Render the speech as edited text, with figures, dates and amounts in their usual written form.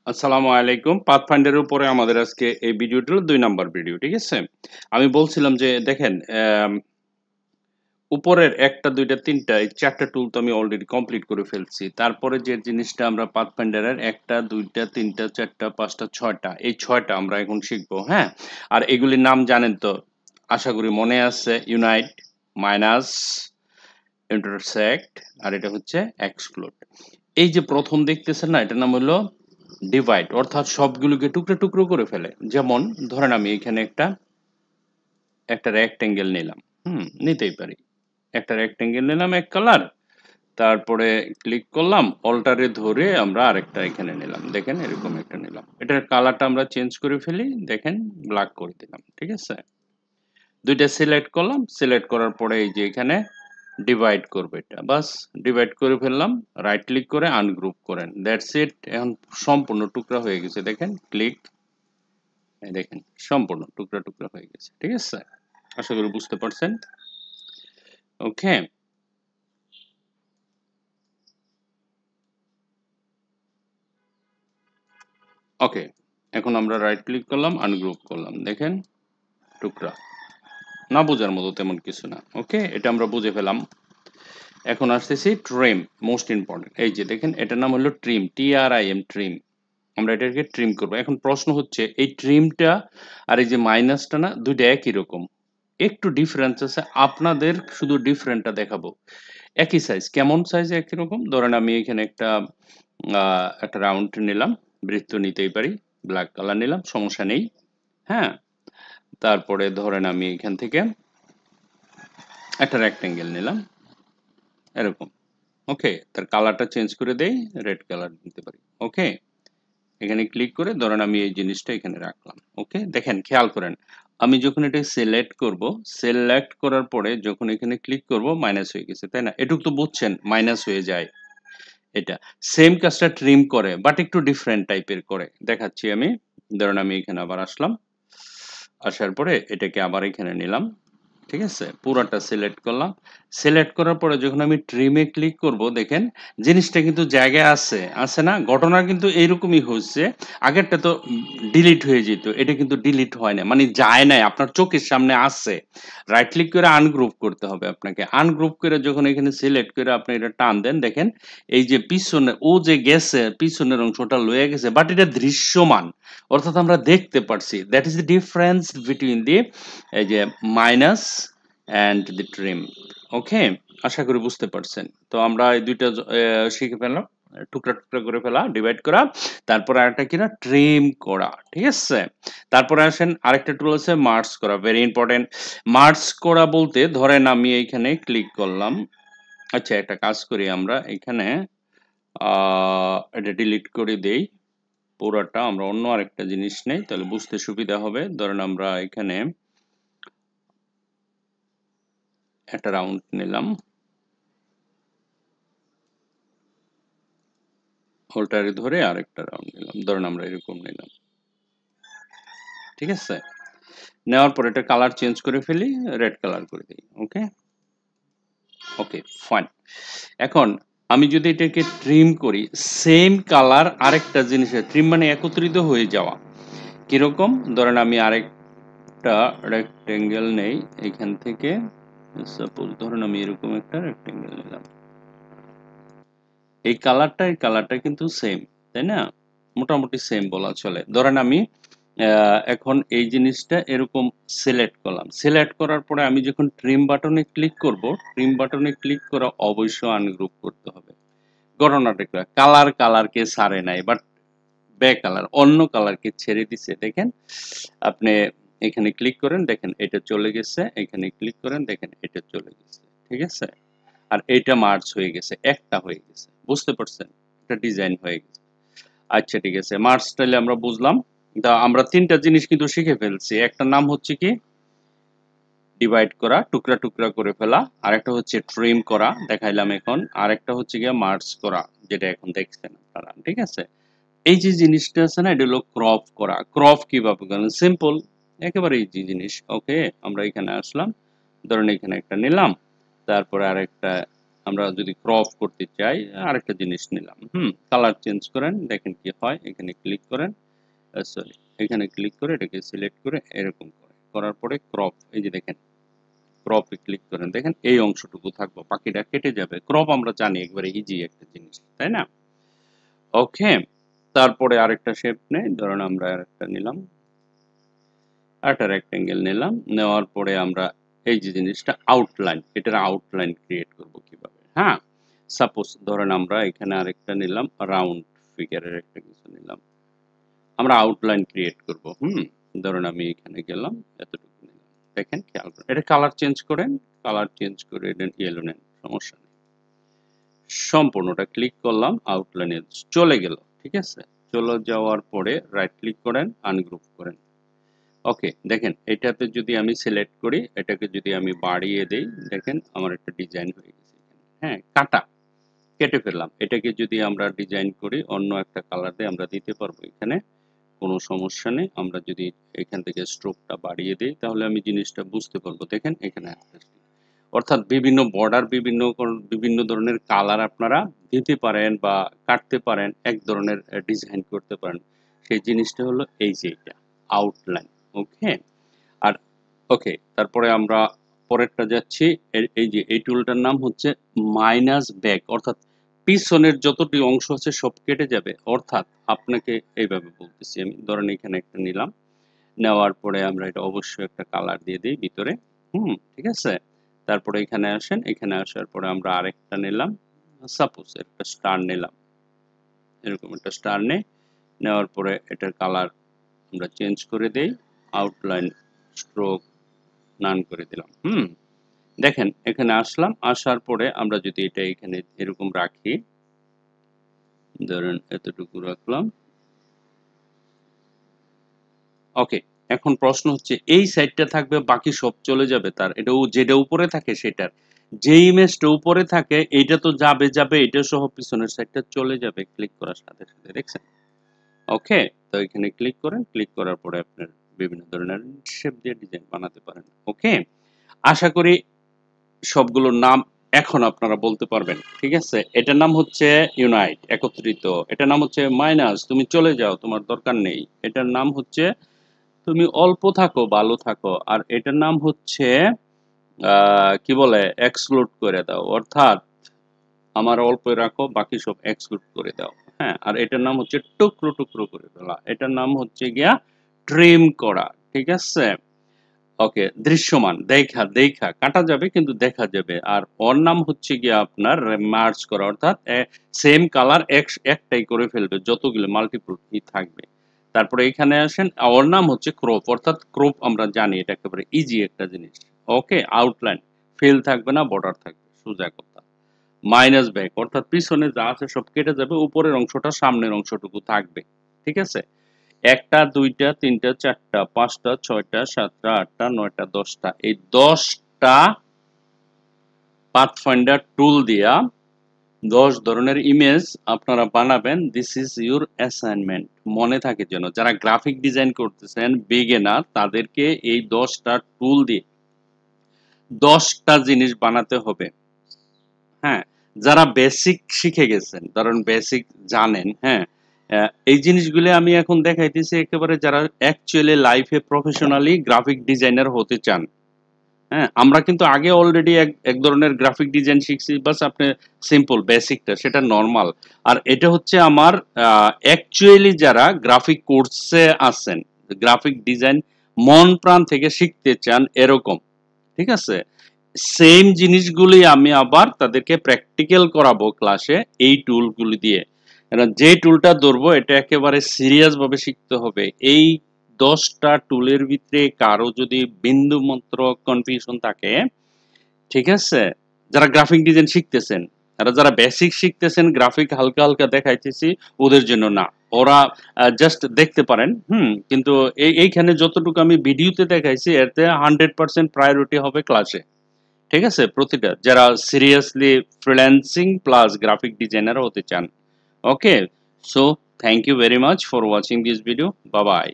আসসালামু আলাইকুম। পাথফাইন্ডারের উপরে আমাদের আজকে এই ভিডিওটা হলো ২ নাম্বার ভিডিও। ঠিক আছে? আমি বলছিলাম যে দেখেন উপরের ১ টা ২ টা ৩ টা এই ৪ টা টুল তো আমি অলরেডি কমপ্লিট করে ফেলছি। তারপরে যে জিনিসটা আমরা পাথফাইন্ডারের ১ টা ২ টা ৩ টা ৪ টা ৫ টা ৬ টা এই ৬ টা আমরা এখন শিখব, হ্যাঁ? আর এগুলির নাম জানেন তো আশা করি মনে আছে ইউনাইট, মাইনাস, ইন্টারসেক্ট আর এটা হচ্ছে এক্সক্লুড। এই যে ১ম দেখতেছেন না এটার নাম হলো ডিভাইড অর্থাৎ সবগুলোকে টুকরো, টুকরো করে ফেলে। যেমন ধরেন আমি এখানে একটা রেক্টেঙ্গেল নিলাম। নিতেই পারি। একটা রেক্টেঙ্গেল নিলাম এক কালার। তারপরে ক্লিক করলাম, অল্টারে ধরে আমরা আরেকটা এখানে নিলাম। দেখেন এরকম একটা নিলাম। এটার কালারটা আমরা চেঞ্জ করে ফেলি। দেখেন ব্ল্যাক করে দিলাম। ঠিক আছে? ২ টা সিলেক্ট করলাম। সিলেক্ট করার পরে এই যে এখানে ডিভাইড করব এটা। বাস ডিভাইড করে ফেললাম। রাইট ক্লিক করে আনগ্রুপ করেন। That's it. এখন সম্পূর্ণ টুকরা হয়ে গেছে। দেখেন ক্লিক এই দেখেন সম্পূর্ণ টুকরা, টুকরা হয়ে গেছে। ঠিক আছে? আশা করি বুঝতে পারছেন। ওকে? ওকে। এখন আমরা রাইট ক্লিক করলাম, আনগ্রুপ করলাম। দেখেন টুকরা। না বোঝার মতো তেমন কিছু না। ওকে? এটা আমরা বুঝে ফেলাম। এখন আসতেছি ট্রিম, মোস্ট ইম্পর্টেন্ট। এই যে দেখেন এটার নাম হলো ট্রিম, TRIM ট্রিম। আমরা এটাকে ট্রিম করব। এখন প্রশ্ন হচ্ছে এই ট্রিমটা আর এই যে মাইনাসটা না ২ টা একই রকম। একটু ডিফারেন্স আছে। আপনাদের শুধু ডিফারেন্টটা দেখাবো। একই সাইজ। কেমন সাইজ একই রকম? ধরেন আমি এখানে একটা রাউন্ড নিলাম। বৃত্ত নিতেই পারি। ব্ল্যাক কালার নিলাম। সমস্যা নেই। হ্যাঁ? তারপরে ধরেন আমি এখান থেকে একটা রেক্টেঙ্গেল নিলাম। এরকম। ওকে? তার কালারটা চেঞ্জ করে দেই। রেড কালার নিতে পারি। ওকে? এখানে ক্লিক করে ধরেন আমি এই জিনিসটা এখানে রাখলাম। ওকে? দেখেন খেয়াল করেন। আমি যখন এটা সিলেক্ট করব, সিলেক্ট করার পরে যখন এখানে ক্লিক করব মাইনাস হয়ে গেছে। তাই না? এটুক তো বুঝছেন মাইনাস হয়ে যায় এটা। সেম কাজটা ট্রিম করে বাট একটু ডিফারেন্ট টাইপের করে। দেখাচ্ছি আমি। ধরেন আমি এখানে আবার আসলাম। আসার পরে এটাকে আবার এখানে নিলাম। ঠিক আছে? পুরাটা সিলেক্ট করলাম। সিলেক্ট করার পরে যখন আমি ট্রিমে ক্লিক করব দেখেন জিনিসটা কিন্তু জায়গায় আছে। আছে না? ঘটনা কিন্তু এইরকমই হচ্ছে। আগেরটা তো ডিলিট হয়ে যেত। এটা কিন্তু ডিলিট হয় না। মানে যায় নাই। আপনার চোখের সামনে আছে। রাইট ক্লিক করে আনগ্রুপ করতে হবে আপনাকে। আনগ্রুপ করে যখন এখানে সিলেক্ট করে আপনি এটা টান দেন দেখেন এই যে পিছনে ও যে গেছে পিছনের অংশটা লয়ে গেছে বাট এটা দৃশ্যমান। অর্থাৎ আমরা দেখতে পারছি। That is the difference between the এই যে মাইনাস অ্যান্ড দি ট্রিম। ওকে? আশা করি বুঝতে পারছেন। তো আমরা এই ২ টা শিখে ফেললাম। টুকরা, টুকরা করে ফেলা, ডিভাইড করা। তারপরে আরেকটা কি না? ট্রিম করা। ঠিক আছে? তারপরে আসেন আরেকটা টুল আছে মার্জ করা। Very important. মার্জ করা বলতে ধরেন আমি এইখানে ক্লিক করলাম। আচ্ছা একটা কাজ করি আমরা এখানে আ এটা ডিলিট করে দেই। পুরাটা আমরা অন্য আরেকটা জিনিস নেই তাহলে বুঝতে সুবিধা হবে। ধরেন আমরা এখানে একটা রাউন্ড নিলাম। হোল্ডারে ধরে আরেকটা রাউন্ড নিলাম। ধরেন আমরা এরকম নিলাম। ঠিক আছে? নেওয়ার পর এটা কালার চেঞ্জ করে ফেলি, রেড কালার করে দেই। ওকে? ওকে, ফাইন। এখন আমি যদি এটাকে ট্রিম করি, সেম কালার আরেকটা জিনিসের ট্রিম মানে একত্রিত হয়ে যাওয়া। কিরকম? ধরেন আমি আরেকটা রেক্টেঙ্গেল নেই এখান থেকে। সাপোজ ধরেন আমি এরকম একটা রেক্টেঙ্গেল নিলাম। এই কালারটা কিন্তু সেম, তাই না? মোটামুটি সেম বলা চলে। ধরেন আমি এখন এই জিনিসটা এরকম সিলেক্ট করলাম। সিলেক্ট করার পরে আমি যখন ট্রিম বাটনে ক্লিক করব, ট্রিম বাটনে ক্লিক করে অবশ্যই আনগ্রুপ করতে হবে। ঘটনাটা কি? কালারকে ছাড়ে নাই বাট কালার অন্য কালারকে ছেড়ে দিছে। দেখেন আপনি এখানে ক্লিক করেন দেখেন এটা চলে গেছে। এখানে ক্লিক করেন দেখেন এটা চলে গেছে। ঠিক আছে? আর এইটা মার্জ হয়ে গেছে। একটা হয়ে গেছে। বুঝতে পারছেন? একটা ডিজাইন হয়ে গেছে। আচ্ছা ঠিক আছে। মার্জ তাইলে আমরা বুঝলাম। আমরা ৩ টা জিনিস কিন্তু শিখে ফেলছি। একটার নাম হচ্ছে কি? ডিভাইড করা, টুকরা, টুকরা করে ফেলা। আরেকটা হচ্ছে ট্রিম করা, দেখাইলাম এখন। আরেকটা হচ্ছে গিয়ে মার্জ করা, যেটা এখন দেখছেন আপনারা। ঠিক আছে? এই যে জিনিসটা আছে না? এটা হলো ক্রপ করা। ক্রপ কিভাবে করেন? সিম্পল। একেবারে ইজি জিনিস। ওকে? আমরা এখানে আসলাম। ধরেন এখানে একটা নিলাম। তারপরে আরেকটা আমরা যদি ক্রপ করতে চাই আরেকটা জিনিস নিলাম, কালার চেঞ্জ করেন, দেখেন কি হয়। এখানে ক্লিক করেন, সরি, এখানে ক্লিক করে এটাকে সিলেক্ট করে এরকম করার পরে ক্রপ, এই যে দেখেন ক্রপে ক্লিক করেন, দেখেন এই অংশটুকু থাকবে, বাকিটা কেটে যাবে। ক্রপ আমরা জানি একবারে ইজি একটা জিনিস, তাই না? ওকে, তারপরে আরেকটা শেপ নেই, ধরুন আমরা আরেকটা নিলাম, একটা রেক্টেঙ্গেল নিলাম, নেওয়ার পরে আমরা এই যে জিনিসটা আউটলাইন, এটার আউটলাইন ক্রিয়েট করব কিভাবে। হ্যাঁ, সাপোজ ধরেন আমরা এখানে আরেকটা নিলাম, রাউন্ড ফিগারের একটা কিছু নিলাম, আমরা আউটলাইন ক্রিয়েট করব। ধরুন আমি এখানে গেলাম, এতটুকু নিলাম, দেখেন খেয়াল করেন, এটা কালার চেঞ্জ করেন, কালার চেঞ্জ করে এটা ইয়েলো নেন, সমস্যা নেই। সম্পূর্ণটা ক্লিক করলাম, আউটলাইনে চলে গেল, ঠিক আছে? চলে যাওয়ার পরে রাইট ক্লিক করেন, আনগ্রুপ করেন। ওকে, দেখেন এটাতে যদি আমি সিলেক্ট করি, এটাকে যদি আমি বাড়িয়ে দেই, দেখেন আমার একটা ডিজাইন হয়ে গেছে। হ্যাঁ, কাটা, কেটে ফেললাম। এটাকে যদি আমরা ডিজাইন করি অন্য একটা কালার দিয়ে আমরা দিতে পারবো, এখানে কোনো সমস্যা নেই। আমরা যদি এখান থেকে স্ট্রোকটা বাড়িয়ে দিই তাহলে আমি জিনিসটা বুঝতে পারবো। দেখেন এখানে অর্থাৎ বিভিন্ন বর্ডার, বিভিন্ন ধরনের কালার আপনারা দিতে পারেন বা কাটতে পারেন, এক ধরনের ডিজাইন করতে পারেন। সেই জিনিসটা হলো এই যে এটা আউটলাইন। ওকে, আর ওকে, তারপরে আমরা পরেরটা যাচ্ছি। এই যে এই টুলটার নাম হচ্ছে মাইনাস ব্যাক, অর্থাৎ পিছনের যতটি অংশ আছে সব কেটে যাবে। অর্থাৎ আপনাকে এইভাবে বলতেছি আমি, ধরেন এখানে একটা নিলাম, নেওয়ার পরে আমরা এটা অবশ্যই একটা কালার দিয়ে দিই ভিতরে। ঠিক আছে, তারপরে এখানে আসেন, এখানে আসার পরে আমরা আরেকটা নিলাম, সাপোজ একটা স্টার নিলাম, এরকম একটা স্টার নেওয়ার পরে এটার কালার আমরা চেঞ্জ করে দেই, আউটলাইন স্ট্রোক নান করে দিলাম। দেখেন এখানে আসলাম, আসার পরে আমরা যদি এটা এখানে এরকম রাখি, ধরেন এতটুকু রাখলাম। ওকে, এখন প্রশ্ন হচ্ছে এই সাইডটা থাকবে, বাকি সব চলে যাবে তার, এটা যেটা উপরে থাকে সেটার, যে ইমেজটা উপরে থাকে এইটা তো যাবে, এটা সহ পিছনের সাইডটা চলে যাবে ক্লিক করার সাথে সাথে, দেখছেন? ওকে, তো এখানে ক্লিক করেন, ক্লিক করার পরে আপনার বিভিন্ন ধরনের শেপ দিয়ে ডিজাইন বানাতে পারেন। ওকে, আশা করি সবগুলোর নাম এখন আপনারা বলতে পারবেন, ঠিক আছে? এটার নাম হচ্ছে ইউনাইট, একত্রিত। এটার নাম হচ্ছে মাইনাস, তুমি চলে যাও, তোমার দরকার নেই। এটার নাম হচ্ছে তুমি অল্প থাকো, ভালো থাকো। আর এটার নাম হচ্ছে কি বলে, এক্সক্লুড করে দাও, অর্থাৎ আমার অল্প রাখো, বাকি সব এক্সক্লুড করে দাও। হ্যাঁ, আর এটার নাম হচ্ছে টুকরো টুকরো করে ফেলা, এটার নাম হচ্ছে গিয়া ট্রিম করা, ঠিক আছে? ওকে, দৃশ্যমান, দেখা দেখা কাটা যাবে কিন্তু দেখা যাবে। আর ওর নাম হচ্ছে গিয়া আপনার মার্জ করা, অর্থাৎ সেম কালার একটাই করে ফেলবে, যতগুলো মাল্টিপল কি থাকবে। তারপরে এখানে আসেন, ওর নাম হচ্ছে ক্রপ, অর্থাৎ ক্রপ আমরা জানি এটা একেবারে ইজি একটা জিনিস। ওকে, আউটলাইন ফিল থাকবে না, বর্ডার থাকবে, সোজা কথা। মাইনাস ব্যাক, অর্থাৎ পিছনে যা আছে সব কেটে যাবে, উপরের অংশটা সামনের অংশটুকু থাকবে, ঠিক আছে? একটা, দুইটা, তিনটা, চারটা, পাঁচটা, ছয়টা, সাতটা, আটটা, নয়টা, 10টা, এই 10টা পাথফাইন্ডার টুল দিয়া 10 ধরনের ইমেজ আপনারা বানাবেন। This is your assignment. মনে থাকে যেন, যারা গ্রাফিক ডিজাইন করতেছেন বিগিনার, তাদেরকে এই 10টা টুল দিয়ে 10টা জিনিস বানাতে হবে। হ্যাঁ, যারা বেসিক শিখে গেছেন, ধরুন বেসিক জানেন, হ্যাঁ, এই জিনিসগুলো আমি এখন দেখাইতেছি একেবারে যারা অ্যাকচুয়ালি লাইফে প্রফেশনালি গ্রাফিক ডিজাইনার হতে চান। হ্যাঁ, আমরা কিন্তু আগে অলরেডি এক ধরনের গ্রাফিক ডিজাইন শিখছি, বাস আপনি সিম্পল বেসিকটা সেটা নরমাল। আর এটা হচ্ছে আমার অ্যাকচুয়ালি যারা গ্রাফিক কোর্সে আছেন, গ্রাফিক ডিজাইন মন প্রাণ থেকে শিখতে চান এরকম, ঠিক আছে? সেম জিনিসগুলি আমি আবার তাদেরকে প্র্যাকটিক্যাল করাবো ক্লাসে এই টুলগুলি দিয়ে। যে টুলটা ধরবো এটা একেবারে সিরিয়াস ভাবে শিখতে হবে। এই 10টা টুলের ভিতরে কারো যদি বিন্দু মাত্র কনফিউশন থাকে, ঠিক আছে, যারা গ্রাফিক ডিজাইন শিখতেছেন, যারা বেসিক শিখতেছেন, গ্রাফিক হালকা হালকা দেখাইতেছি ওদের জন্য না, ওরা জাস্ট দেখতে পারেন। কিন্তু এইখানে যতটুকু আমি ভিডিওতে দেখাইছি এতে 100% প্রায়োরিটি হবে ক্লাসে, ঠিক আছে? প্রতিটা যারা seriously freelancing plus graphic designer হতে চান। Okay, so thank you very much for watching this video. Bye by.